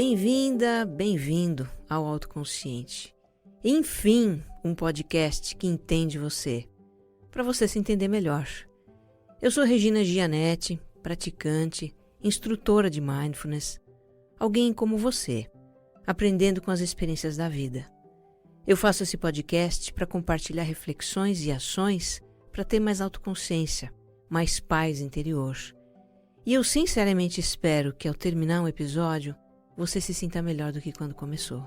Bem-vinda, bem-vindo ao Autoconsciente. Enfim, um podcast que entende você, para você se entender melhor. Eu sou Regina Gianetti, praticante, instrutora de Mindfulness, alguém como você, aprendendo com as experiências da vida. Eu faço esse podcast para compartilhar reflexões e ações para ter mais autoconsciência, mais paz interior. E eu sinceramente espero que ao terminar um episódio, você se sinta melhor do que quando começou.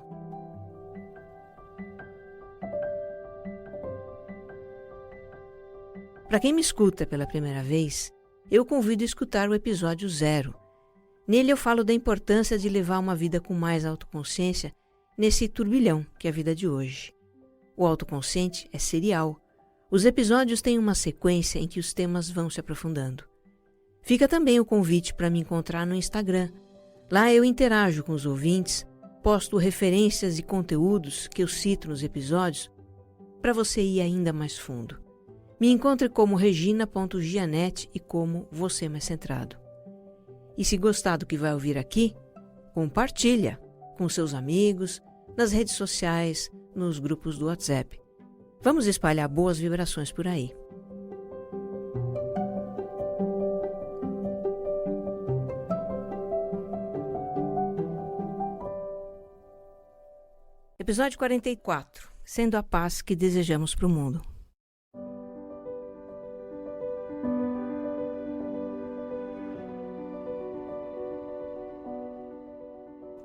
Para quem me escuta pela primeira vez, eu convido a escutar o episódio 0. Nele eu falo da importância de levar uma vida com mais autoconsciência nesse turbilhão que é a vida de hoje. O autoconsciente é serial. Os episódios têm uma sequência em que os temas vão se aprofundando. Fica também o convite para me encontrar no Instagram. Lá eu interajo com os ouvintes, posto referências e conteúdos que eu cito nos episódios para você ir ainda mais fundo. Me encontre como regina.gianetti e como Você Mais Centrado. E se gostar do que vai ouvir aqui, compartilha com seus amigos, nas redes sociais, nos grupos do WhatsApp. Vamos espalhar boas vibrações por aí. Episódio 44. Sendo a paz que desejamos para o mundo.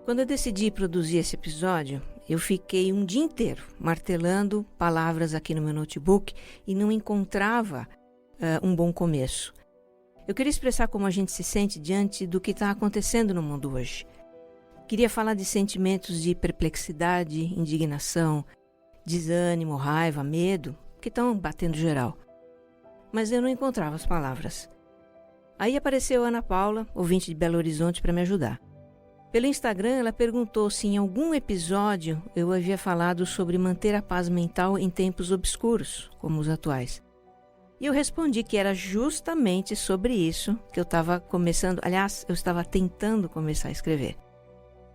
Quando eu decidi produzir esse episódio, eu fiquei um dia inteiro martelando palavras aqui no meu notebook e não encontrava um bom começo. Eu queria expressar como a gente se sente diante do que está acontecendo no mundo hoje. Queria falar de sentimentos de perplexidade, indignação, desânimo, raiva, medo, que estão batendo geral. Mas eu não encontrava as palavras. Aí apareceu a Ana Paula, ouvinte de Belo Horizonte, para me ajudar. Pelo Instagram, ela perguntou se em algum episódio eu havia falado sobre manter a paz mental em tempos obscuros, como os atuais. E eu respondi que era justamente sobre isso que eu estava começando, aliás, eu estava tentando começar a escrever.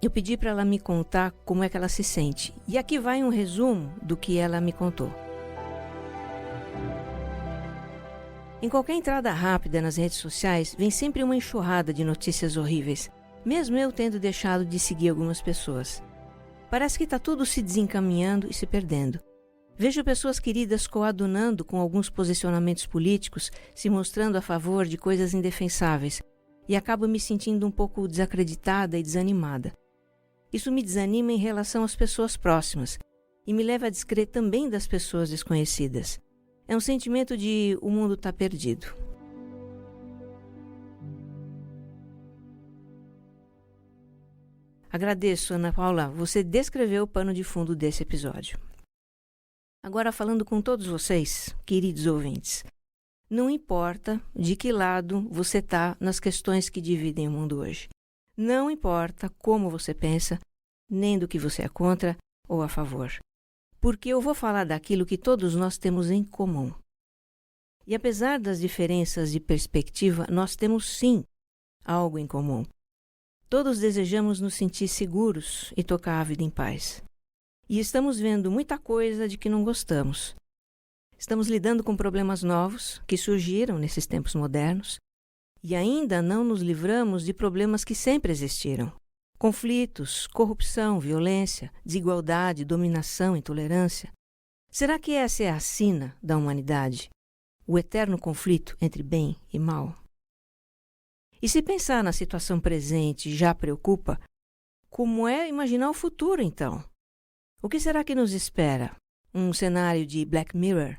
Eu pedi para ela me contar como é que ela se sente. E aqui vai um resumo do que ela me contou. Em qualquer entrada rápida nas redes sociais, vem sempre uma enxurrada de notícias horríveis, mesmo eu tendo deixado de seguir algumas pessoas. Parece que está tudo se desencaminhando e se perdendo. Vejo pessoas queridas coadunando com alguns posicionamentos políticos, se mostrando a favor de coisas indefensáveis, e acabo me sentindo um pouco desacreditada e desanimada. Isso me desanima em relação às pessoas próximas e me leva a descrer também das pessoas desconhecidas. É um sentimento de o mundo está perdido. Agradeço, Ana Paula, você descreveu o pano de fundo desse episódio. Agora falando com todos vocês, queridos ouvintes, não importa de que lado você está nas questões que dividem o mundo hoje. Não importa como você pensa, nem do que você é contra ou a favor. Porque eu vou falar daquilo que todos nós temos em comum. E apesar das diferenças de perspectiva, nós temos sim algo em comum. Todos desejamos nos sentir seguros e tocar a vida em paz. E estamos vendo muita coisa de que não gostamos. Estamos lidando com problemas novos que surgiram nesses tempos modernos e ainda não nos livramos de problemas que sempre existiram. Conflitos, corrupção, violência, desigualdade, dominação, intolerância. Será que essa é a sina da humanidade? O eterno conflito entre bem e mal? E se pensar na situação presente já preocupa, como é imaginar o futuro então? O que será que nos espera? Um cenário de Black Mirror?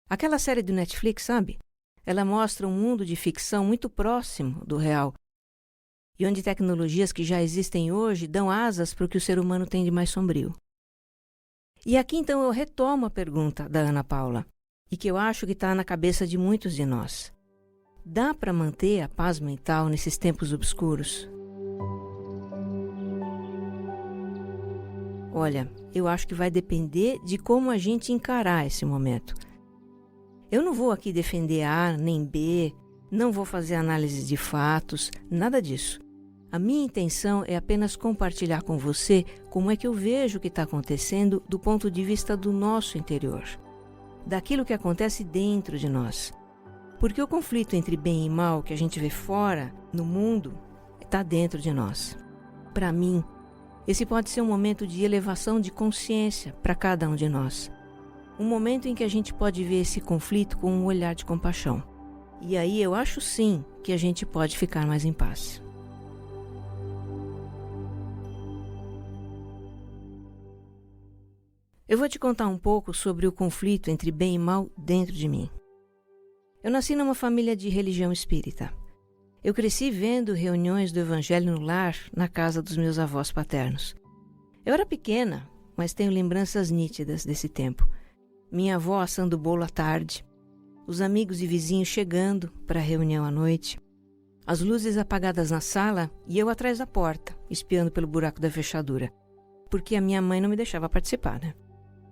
Aquela série do Netflix, sabe? Ela mostra um mundo de ficção muito próximo do real e onde tecnologias que já existem hoje dão asas para o que o ser humano tem de mais sombrio. E aqui então eu retomo a pergunta da Ana Paula e que eu acho que está na cabeça de muitos de nós. Dá para manter a paz mental nesses tempos obscuros? Olha, eu acho que vai depender de como a gente encarar esse momento. Eu não vou aqui defender A nem B, não vou fazer análise de fatos, nada disso. A minha intenção é apenas compartilhar com você como é que eu vejo o que está acontecendo do ponto de vista do nosso interior, daquilo que acontece dentro de nós. Porque o conflito entre bem e mal que a gente vê fora, no mundo, está dentro de nós. Para mim, esse pode ser um momento de elevação de consciência para cada um de nós. Um momento em que a gente pode ver esse conflito com um olhar de compaixão. E aí eu acho sim que a gente pode ficar mais em paz. Eu vou te contar um pouco sobre o conflito entre bem e mal dentro de mim. Eu nasci numa família de religião espírita. Eu cresci vendo reuniões do Evangelho no lar na casa dos meus avós paternos. Eu era pequena, mas tenho lembranças nítidas desse tempo. Minha avó assando bolo à tarde, os amigos e vizinhos chegando para a reunião à noite, as luzes apagadas na sala e eu atrás da porta, espiando pelo buraco da fechadura, porque a minha mãe não me deixava participar, né?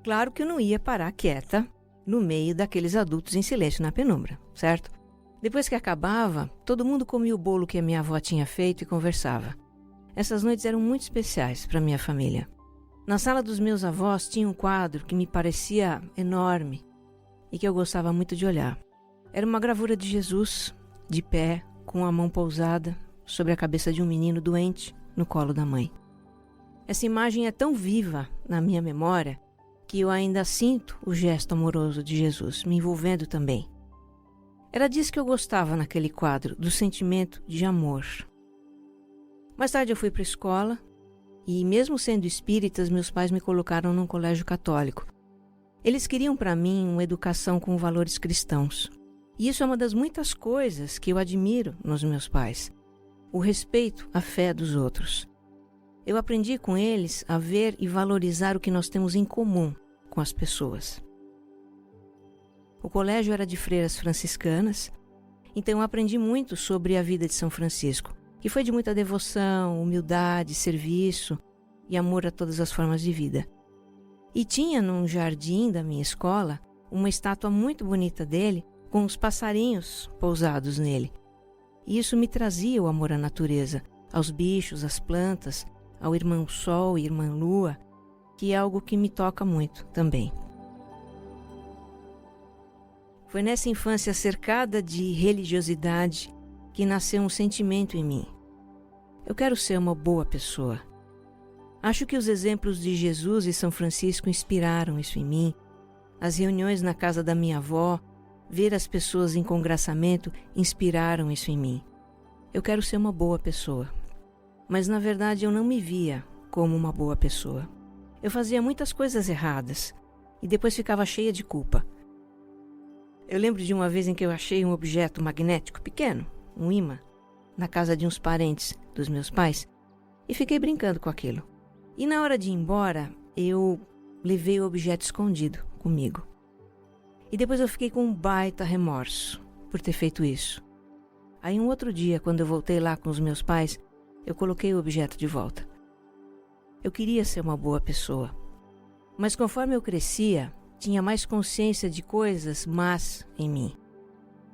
Claro que eu não ia parar quieta no meio daqueles adultos em silêncio na penumbra, certo? Depois que acabava, todo mundo comia o bolo que a minha avó tinha feito e conversava. Essas noites eram muito especiais para minha família. Na sala dos meus avós tinha um quadro que me parecia enorme e que eu gostava muito de olhar. Era uma gravura de Jesus, de pé, com a mão pousada sobre a cabeça de um menino doente no colo da mãe. Essa imagem é tão viva na minha memória que eu ainda sinto o gesto amoroso de Jesus me envolvendo também. Era disso que eu gostava naquele quadro, do sentimento de amor. Mais tarde eu fui para a escola e, mesmo sendo espíritas, meus pais me colocaram num colégio católico. Eles queriam para mim uma educação com valores cristãos. E isso é uma das muitas coisas que eu admiro nos meus pais. O respeito à fé dos outros. Eu aprendi com eles a ver e valorizar o que nós temos em comum com as pessoas. O colégio era de freiras franciscanas, então eu aprendi muito sobre a vida de São Francisco, que foi de muita devoção, humildade, serviço e amor a todas as formas de vida. E tinha num jardim da minha escola uma estátua muito bonita dele, com os passarinhos pousados nele. E isso me trazia o amor à natureza, aos bichos, às plantas, ao irmão Sol e irmã Lua, que é algo que me toca muito também. Foi nessa infância cercada de religiosidade que nasceu um sentimento em mim. Eu quero ser uma boa pessoa. Acho que os exemplos de Jesus e São Francisco inspiraram isso em mim. As reuniões na casa da minha avó, ver as pessoas em congraçamento, inspiraram isso em mim. Eu quero ser uma boa pessoa. Mas na verdade eu não me via como uma boa pessoa. Eu fazia muitas coisas erradas e depois ficava cheia de culpa. Eu lembro de uma vez em que eu achei um objeto magnético pequeno, um ímã, na casa de uns parentes dos meus pais e fiquei brincando com aquilo. E na hora de ir embora, eu levei o objeto escondido comigo. E depois eu fiquei com um baita remorso por ter feito isso. Aí um outro dia, quando eu voltei lá com os meus pais, eu coloquei o objeto de volta. Eu queria ser uma boa pessoa. Mas conforme eu crescia, tinha mais consciência de coisas más em mim.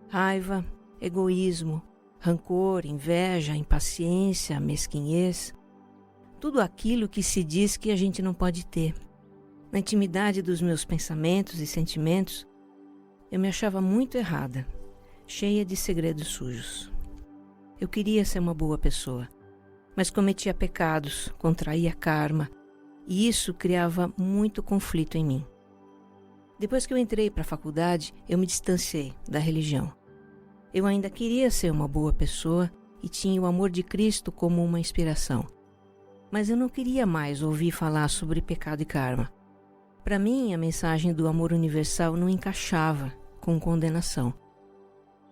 Raiva, egoísmo, rancor, inveja, impaciência, mesquinhez. Tudo aquilo que se diz que a gente não pode ter. Na intimidade dos meus pensamentos e sentimentos, eu me achava muito errada, cheia de segredos sujos. Eu queria ser uma boa pessoa, mas cometia pecados, contraía karma, e isso criava muito conflito em mim. Depois que eu entrei para a faculdade, eu me distanciei da religião. Eu ainda queria ser uma boa pessoa e tinha o amor de Cristo como uma inspiração. Mas eu não queria mais ouvir falar sobre pecado e karma. Para mim, a mensagem do amor universal não encaixava com condenação.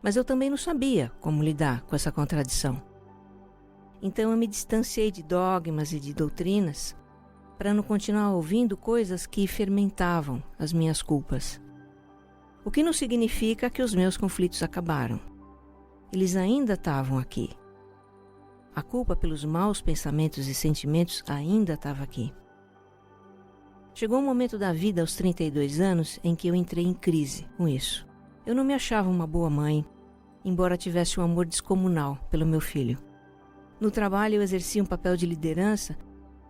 Mas eu também não sabia como lidar com essa contradição. Então eu me distanciei de dogmas e de doutrinas para não continuar ouvindo coisas que fermentavam as minhas culpas. O que não significa que os meus conflitos acabaram. Eles ainda estavam aqui. A culpa pelos maus pensamentos e sentimentos ainda estava aqui. Chegou um momento da vida aos 32 anos em que eu entrei em crise com isso. Eu não me achava uma boa mãe, embora tivesse um amor descomunal pelo meu filho. No trabalho eu exercia um papel de liderança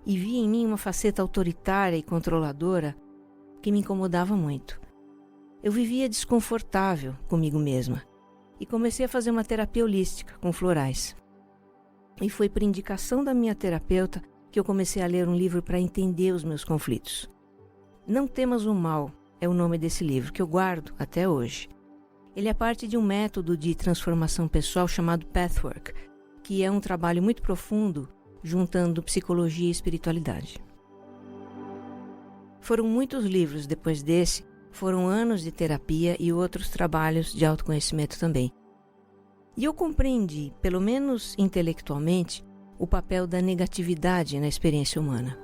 e via em mim uma faceta autoritária e controladora que me incomodava muito. Eu vivia desconfortável comigo mesma e comecei a fazer uma terapia holística com florais. E foi por indicação da minha terapeuta que eu comecei a ler um livro para entender os meus conflitos. Não Temas o Mal é o nome desse livro, que eu guardo até hoje. Ele é parte de um método de transformação pessoal chamado Pathwork, que é um trabalho muito profundo juntando psicologia e espiritualidade. Foram muitos livros depois desse, foram anos de terapia e outros trabalhos de autoconhecimento também. E eu compreendi, pelo menos intelectualmente, o papel da negatividade na experiência humana.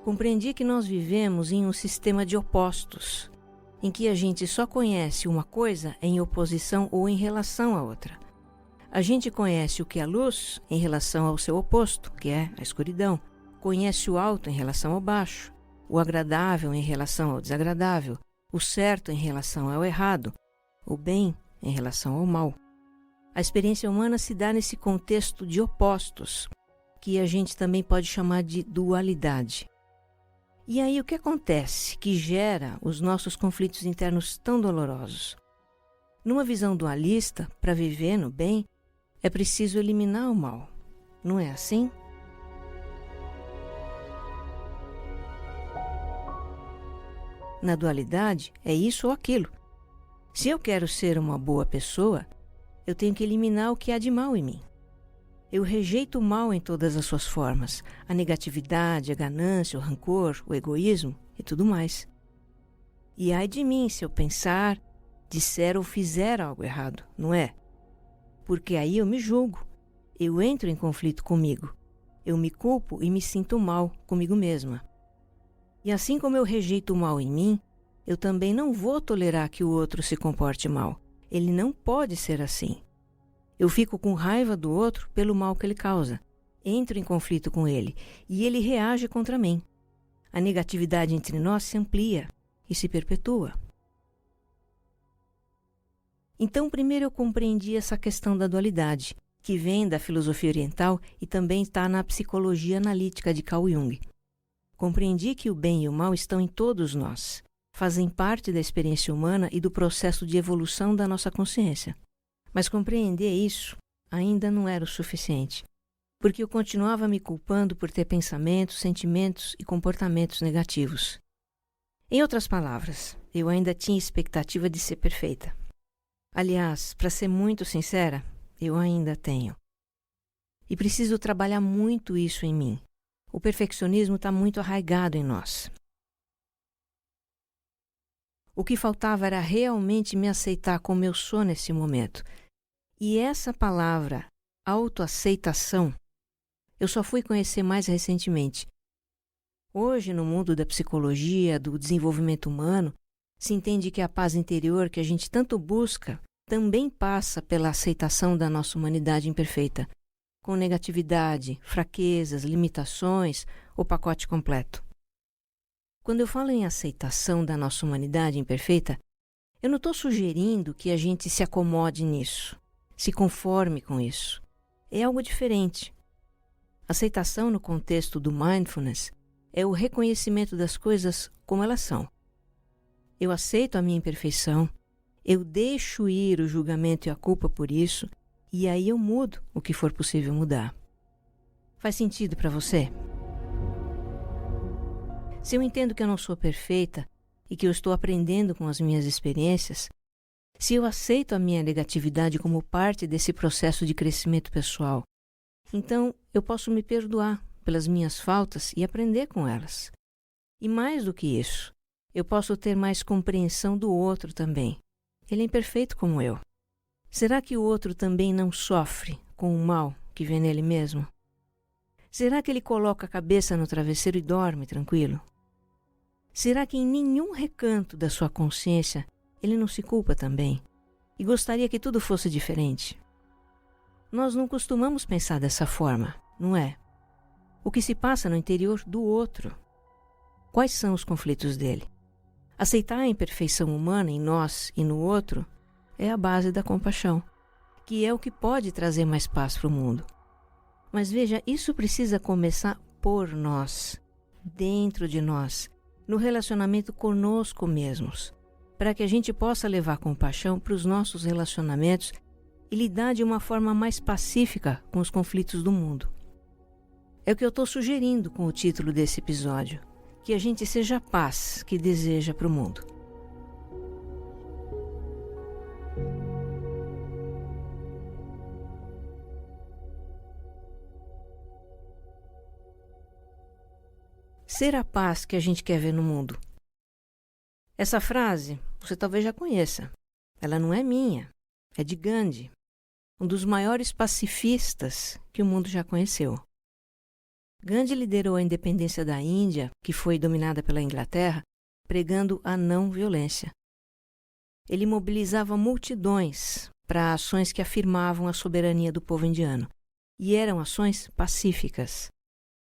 Compreendi que nós vivemos em um sistema de opostos, em que a gente só conhece uma coisa em oposição ou em relação à outra. A gente conhece o que é luz em relação ao seu oposto, que é a escuridão. Conhece o alto em relação ao baixo, o agradável em relação ao desagradável, o certo em relação ao errado, o bem em relação ao mal. A experiência humana se dá nesse contexto de opostos, que a gente também pode chamar de dualidade. E aí o que acontece que gera os nossos conflitos internos tão dolorosos? Numa visão dualista, para viver no bem, é preciso eliminar o mal. Não é assim? Na dualidade, é isso ou aquilo. Se eu quero ser uma boa pessoa, eu tenho que eliminar o que há de mal em mim. Eu rejeito o mal em todas as suas formas, a negatividade, a ganância, o rancor, o egoísmo e tudo mais. E ai de mim se eu pensar, disser ou fizer algo errado, não é? Porque aí eu me julgo, eu entro em conflito comigo, eu me culpo e me sinto mal comigo mesma. E assim como eu rejeito o mal em mim, eu também não vou tolerar que o outro se comporte mal. Ele não pode ser assim. Eu fico com raiva do outro pelo mal que ele causa. Entro em conflito com ele e ele reage contra mim. A negatividade entre nós se amplia e se perpetua. Então, primeiro eu compreendi essa questão da dualidade, que vem da filosofia oriental e também está na psicologia analítica de Carl Jung. Compreendi que o bem e o mal estão em todos nós, fazem parte da experiência humana e do processo de evolução da nossa consciência. Mas compreender isso ainda não era o suficiente, porque eu continuava me culpando por ter pensamentos, sentimentos e comportamentos negativos. Em outras palavras, eu ainda tinha expectativa de ser perfeita. Aliás, para ser muito sincera, eu ainda tenho. E preciso trabalhar muito isso em mim. O perfeccionismo está muito arraigado em nós. O que faltava era realmente me aceitar como eu sou nesse momento. E essa palavra, autoaceitação, eu só fui conhecer mais recentemente. Hoje, no mundo da psicologia, do desenvolvimento humano, se entende que a paz interior que a gente tanto busca também passa pela aceitação da nossa humanidade imperfeita, com negatividade, fraquezas, limitações, o pacote completo. Quando eu falo em aceitação da nossa humanidade imperfeita, eu não estou sugerindo que a gente se acomode nisso, se conforme com isso. É algo diferente. Aceitação no contexto do mindfulness é o reconhecimento das coisas como elas são. Eu aceito a minha imperfeição, eu deixo ir o julgamento e a culpa por isso, e aí eu mudo o que for possível mudar. Faz sentido para você? Se eu entendo que eu não sou perfeita e que eu estou aprendendo com as minhas experiências, se eu aceito a minha negatividade como parte desse processo de crescimento pessoal, então eu posso me perdoar pelas minhas faltas e aprender com elas. E mais do que isso, eu posso ter mais compreensão do outro também. Ele é imperfeito como eu. Será que o outro também não sofre com o mal que vem nele mesmo? Será que ele coloca a cabeça no travesseiro e dorme tranquilo? Será que em nenhum recanto da sua consciência ele não se culpa também? E gostaria que tudo fosse diferente? Nós não costumamos pensar dessa forma, não é? O que se passa no interior do outro? Quais são os conflitos dele? Aceitar a imperfeição humana em nós e no outro é a base da compaixão, que é o que pode trazer mais paz para o mundo. Mas veja, isso precisa começar por nós, dentro de nós, no relacionamento conosco mesmos, para que a gente possa levar compaixão para os nossos relacionamentos e lidar de uma forma mais pacífica com os conflitos do mundo. É o que eu estou sugerindo com o título desse episódio, que a gente seja a paz que deseja para o mundo. Ser a paz que a gente quer ver no mundo. Essa frase você talvez já conheça. Ela não é minha, é de Gandhi, um dos maiores pacifistas que o mundo já conheceu. Gandhi liderou a independência da Índia, que foi dominada pela Inglaterra, pregando a não violência. Ele mobilizava multidões para ações que afirmavam a soberania do povo indiano, e eram ações pacíficas.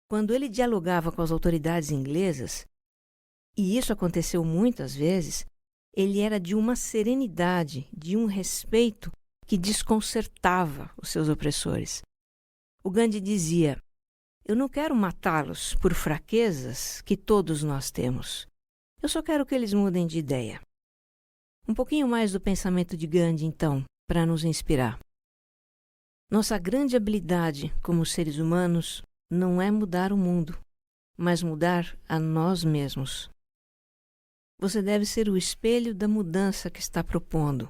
Quando ele dialogava com as autoridades inglesas, e isso aconteceu muitas vezes, ele era de uma serenidade, de um respeito que desconcertava os seus opressores. O Gandhi dizia: eu não quero matá-los por fraquezas que todos nós temos. Eu só quero que eles mudem de ideia. Um pouquinho mais do pensamento de Gandhi, então, para nos inspirar. Nossa grande habilidade como seres humanos não é mudar o mundo, mas mudar a nós mesmos. Você deve ser o espelho da mudança que está propondo.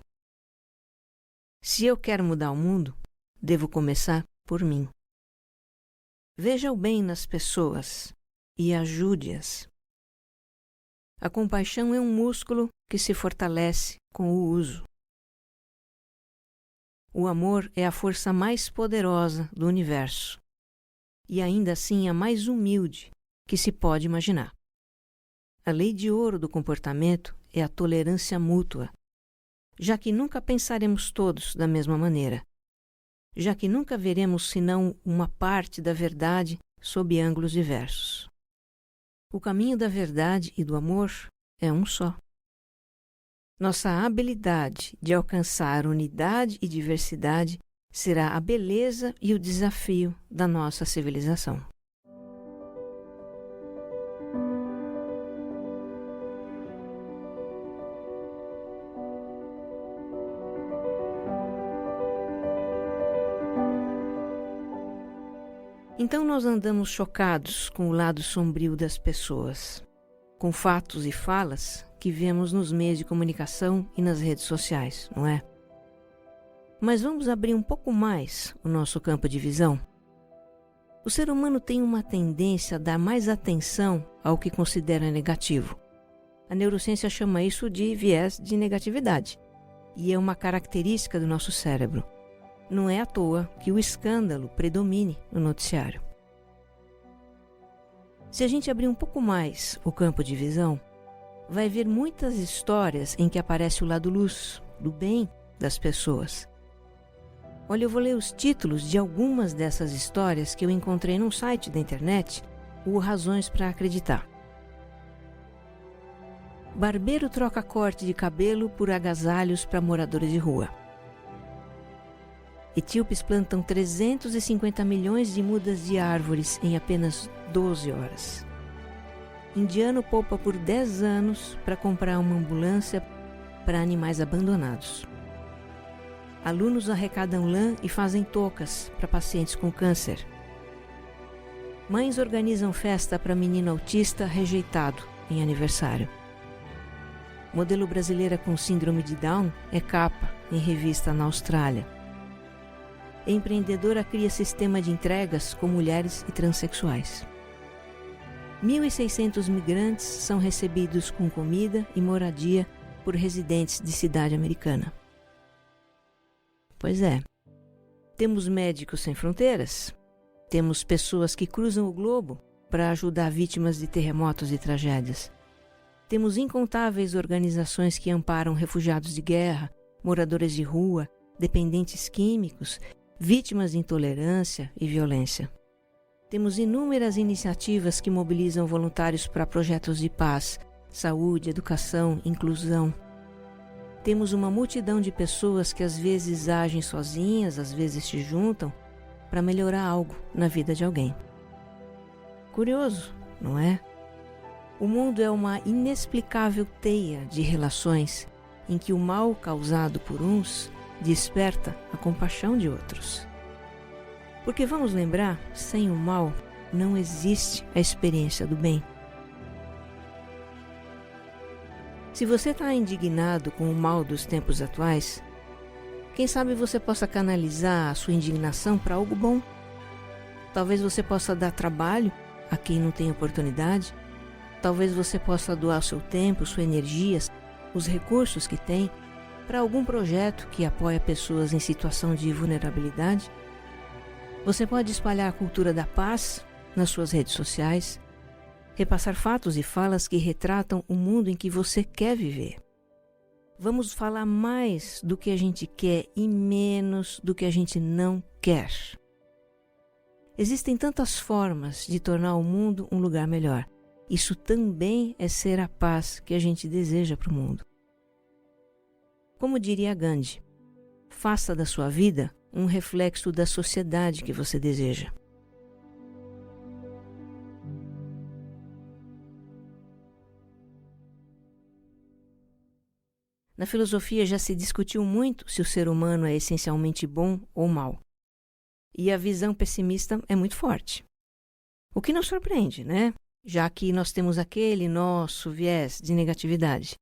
Se eu quero mudar o mundo, devo começar por mim. Veja o bem nas pessoas e ajude-as. A compaixão é um músculo que se fortalece com o uso. O amor é a força mais poderosa do universo e ainda assim a mais humilde que se pode imaginar. A lei de ouro do comportamento é a tolerância mútua, já que nunca pensaremos todos da mesma maneira, já que nunca veremos senão uma parte da verdade sob ângulos diversos. O caminho da verdade e do amor é um só. Nossa habilidade de alcançar unidade e diversidade será a beleza e o desafio da nossa civilização. Então nós andamos chocados com o lado sombrio das pessoas, com fatos e falas que vemos nos meios de comunicação e nas redes sociais, não é? Mas vamos abrir um pouco mais o nosso campo de visão? O ser humano tem uma tendência a dar mais atenção ao que considera negativo. A neurociência chama isso de viés de negatividade, e é uma característica do nosso cérebro. Não é à toa que o escândalo predomine no noticiário. Se a gente abrir um pouco mais o campo de visão, vai ver muitas histórias em que aparece o lado luz, do bem das pessoas. Olha, eu vou ler os títulos de algumas dessas histórias que eu encontrei num site da internet, o Razões para Acreditar. Barbeiro troca corte de cabelo por agasalhos para moradores de rua. Etíopes plantam 350 milhões de mudas de árvores em apenas 12 horas. Indiano poupa por 10 anos para comprar uma ambulância para animais abandonados. Alunos arrecadam lã e fazem toucas para pacientes com câncer. Mães organizam festa para menino autista rejeitado em aniversário. Modelo brasileira com síndrome de Down é capa em revista na Austrália. Empreendedora cria sistema de entregas com mulheres e transexuais. 1.600 migrantes são recebidos com comida e moradia por residentes de cidade americana. Pois é, temos Médicos Sem Fronteiras, temos pessoas que cruzam o globo para ajudar vítimas de terremotos e tragédias. Temos incontáveis organizações que amparam refugiados de guerra, moradores de rua, dependentes químicos, vítimas de intolerância e violência. Temos inúmeras iniciativas que mobilizam voluntários para projetos de paz, saúde, educação, inclusão. temos uma multidão de pessoas que às vezes agem sozinhas, às vezes se juntam para melhorar algo na vida de alguém. Curioso, não é? O mundo é uma inexplicável teia de relações em que o mal causado por uns desperta a compaixão de outros. Porque vamos lembrar, sem o mal não existe a experiência do bem. Se você está indignado com o mal dos tempos atuais, quem sabe você possa canalizar a sua indignação para algo bom. Talvez você possa dar trabalho a quem não tem oportunidade. Talvez você possa doar seu tempo, sua energia, os recursos que tem para algum projeto que apoia pessoas em situação de vulnerabilidade. Você pode espalhar a cultura da paz nas suas redes sociais, repassar fatos e falas que retratam o mundo em que você quer viver. Vamos falar mais do que a gente quer e menos do que a gente não quer. Existem tantas formas de tornar o mundo um lugar melhor. Isso também é ser a paz que a gente deseja para o mundo. Como diria Gandhi, faça da sua vida um reflexo da sociedade que você deseja. Na filosofia já se discutiu muito se o ser humano é essencialmente bom ou mau. E a visão pessimista é muito forte. O que não surpreende, né? Já que nós temos aquele nosso viés de negatividade.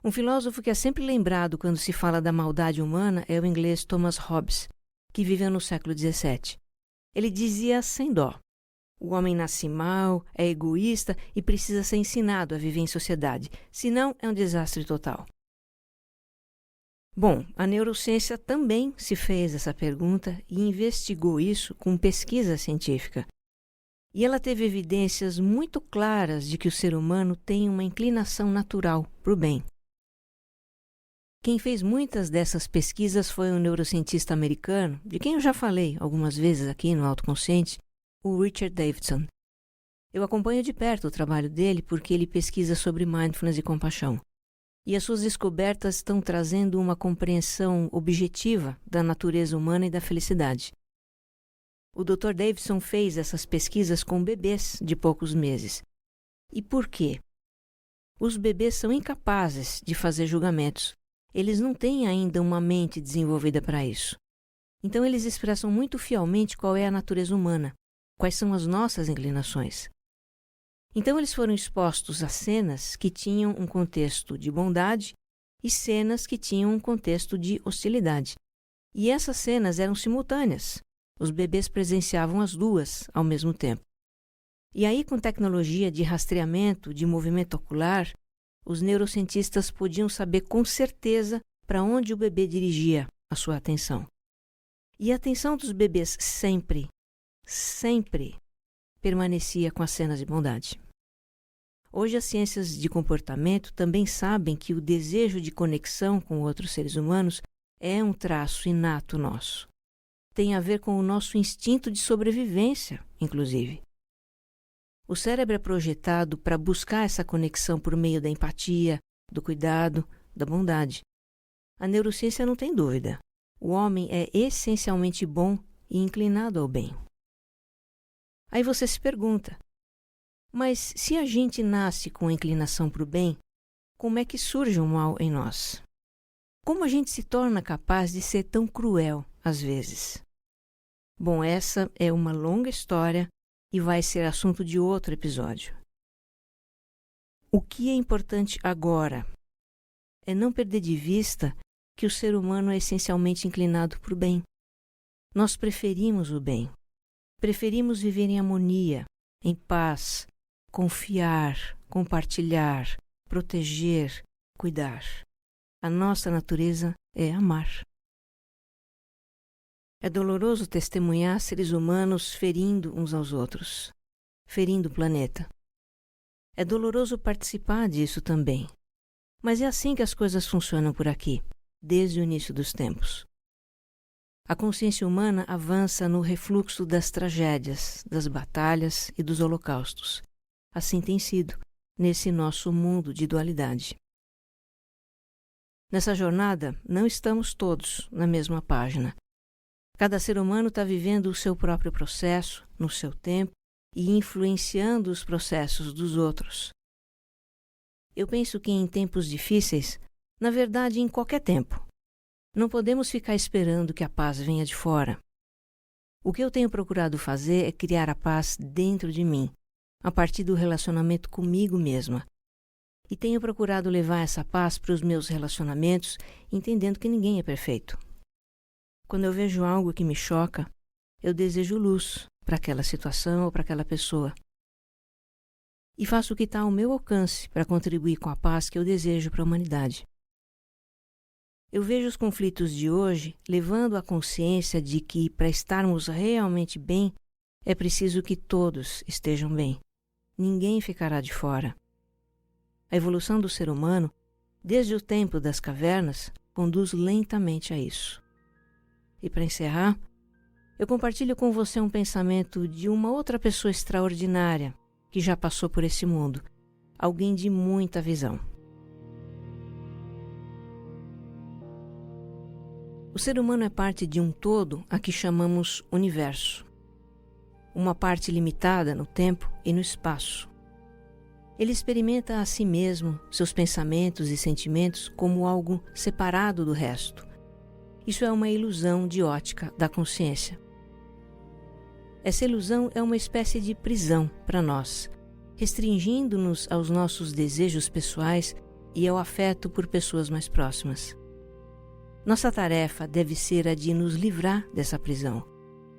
Um filósofo que é sempre lembrado quando se fala da maldade humana é o inglês Thomas Hobbes, que viveu no século XVII. Ele dizia sem dó: o homem nasce mau, é egoísta e precisa ser ensinado a viver em sociedade, senão é um desastre total. Bom, a neurociência também se fez essa pergunta e investigou isso com pesquisa científica. E ela teve evidências muito claras de que o ser humano tem uma inclinação natural para o bem. Quem fez muitas dessas pesquisas foi um neurocientista americano, de quem eu já falei algumas vezes aqui no Autoconsciente, o Richard Davidson. Eu acompanho de perto o trabalho dele porque ele pesquisa sobre mindfulness e compaixão. E as suas descobertas estão trazendo uma compreensão objetiva da natureza humana e da felicidade. O Dr. Davidson fez essas pesquisas com bebês de poucos meses. E por quê? Os bebês são incapazes de fazer julgamentos. Eles não têm ainda uma mente desenvolvida para isso. Então eles expressam muito fielmente qual é a natureza humana, quais são as nossas inclinações. Então eles foram expostos a cenas que tinham um contexto de bondade e cenas que tinham um contexto de hostilidade. E essas cenas eram simultâneas. Os bebês presenciavam as duas ao mesmo tempo. E aí, com tecnologia de rastreamento de movimento ocular, os neurocientistas podiam saber com certeza para onde o bebê dirigia a sua atenção. E a atenção dos bebês sempre permanecia com as cenas de bondade. Hoje as ciências de comportamento também sabem que o desejo de conexão com outros seres humanos é um traço inato nosso. Tem a ver com o nosso instinto de sobrevivência, inclusive. O cérebro é projetado para buscar essa conexão por meio da empatia, do cuidado, da bondade. A neurociência não tem dúvida. O homem é essencialmente bom e inclinado ao bem. Aí você se pergunta, mas se a gente nasce com a inclinação para o bem, como é que surge o mal em nós? Como a gente se torna capaz de ser tão cruel às vezes? Bom, essa é uma longa história e vai ser assunto de outro episódio. O que é importante agora é não perder de vista que o ser humano é essencialmente inclinado para o bem. Nós preferimos o bem. Preferimos viver em harmonia, em paz, confiar, compartilhar, proteger, cuidar. A nossa natureza é amar. É doloroso testemunhar seres humanos ferindo uns aos outros, ferindo o planeta. É doloroso participar disso também. Mas é assim que as coisas funcionam por aqui, desde o início dos tempos. A consciência humana avança no refluxo das tragédias, das batalhas e dos holocaustos. Assim tem sido, nesse nosso mundo de dualidade. Nessa jornada, não estamos todos na mesma página. Cada ser humano está vivendo o seu próprio processo, no seu tempo, e influenciando os processos dos outros. Eu penso que em tempos difíceis, na verdade em qualquer tempo, não podemos ficar esperando que a paz venha de fora. O que eu tenho procurado fazer é criar a paz dentro de mim, a partir do relacionamento comigo mesma. E tenho procurado levar essa paz para os meus relacionamentos, entendendo que ninguém é perfeito. Quando eu vejo algo que me choca, eu desejo luz para aquela situação ou para aquela pessoa. E faço o que está ao meu alcance para contribuir com a paz que eu desejo para a humanidade. Eu vejo os conflitos de hoje levando à consciência de que, para estarmos realmente bem, é preciso que todos estejam bem. Ninguém ficará de fora. A evolução do ser humano, desde o tempo das cavernas, conduz lentamente a isso. E para encerrar, eu compartilho com você um pensamento de uma outra pessoa extraordinária que já passou por esse mundo, alguém de muita visão. O ser humano é parte de um todo a que chamamos universo, uma parte limitada no tempo e no espaço. Ele experimenta a si mesmo, seus pensamentos e sentimentos como algo separado do resto. Isso é uma ilusão de ótica da consciência. Essa ilusão é uma espécie de prisão para nós, restringindo-nos aos nossos desejos pessoais e ao afeto por pessoas mais próximas. Nossa tarefa deve ser a de nos livrar dessa prisão,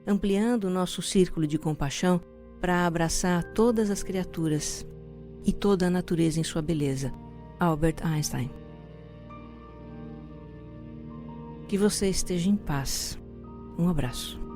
ampliando o nosso círculo de compaixão para abraçar todas as criaturas e toda a natureza em sua beleza. Albert Einstein. Que você esteja em paz. Um abraço.